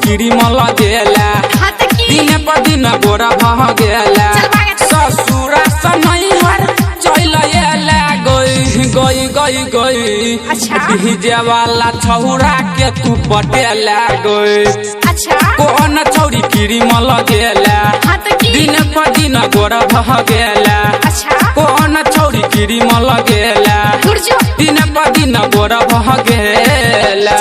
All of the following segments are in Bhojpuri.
कीड़ी मल गेला दिन पर दिन गोरा भह गेला ससुरा सनैहर चल एला गई डीजे वाला छौरा के तू पटेला गई कौन छौरी कीड़ी मल गेला दिन पर दिन गोरा भह गेला कौन छौरी कीड़ी मल गेला दिन पर दिन गोरा भह गेला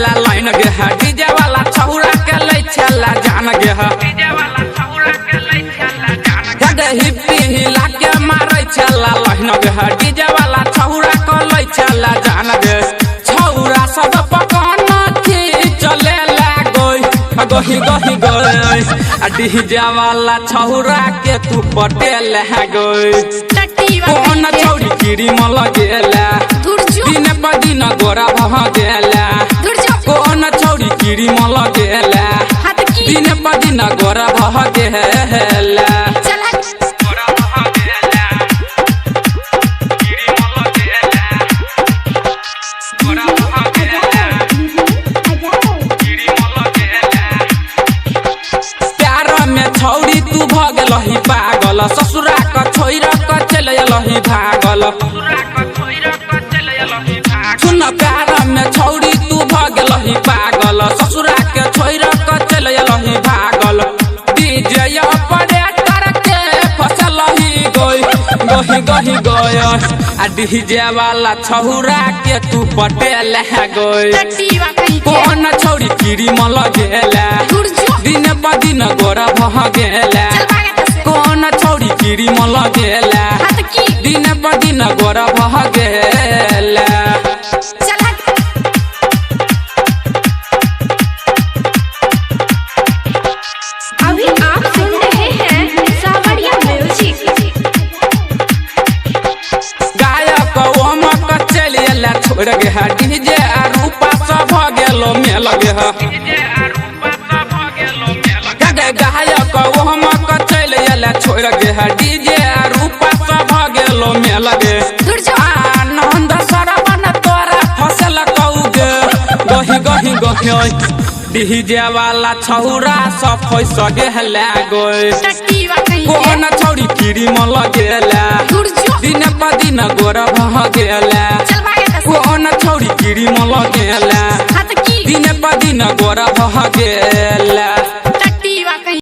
डीजे वाला छौरा के लै छला जान गे हिप्पी हिला के मारै छला लहन गे डीजे वाला छौरा के लै छला जान गे छौरा सब पकान चले गई डीजे वाला छौरा के तू पटेल गई कौन छौरी कीड़ी मल गेला दिन पर दिन गोरा भह गेला कौन छौरी कीड़ी मल गेला दिन पर दिन गोरा भह गेला प्यार में छौरी तू भगलही पागल ससुरा का छोरा का चलही भागल सुन प्यार में छौरी तू भगलही पागल ससुरा के छोरा का चलही भागल डीजे ऑपरेटर के फसलही गई डीजे वाला छौरा के तू पटेल गई कौन छौरी कीड़ी मल गेला दिन पर दिन गोरा भह गेला कौन छौरी कीड़ी मल गेला दिन पर दिन गोरा भह गेला अभी आप सुन रहे हैं सावरिया म्यूजिक। गायक ओमक चल एला छोड़ गे डीजे रूपा सब गेलो मेल गे गायक ओमक चल एला छोड़ गे डीजे रूपा सब गेलो मेल गे आनंद सरवन तोरा फसल कौगे गही डीजे वाला छौरा सब फैस गेला गई कौन छौरी कीड़ी मल गेला दिन पर दिन गोरा भह गेला कौन छौरी कीड़ी मल गेला दिन पर दिन गोरा भह गेला।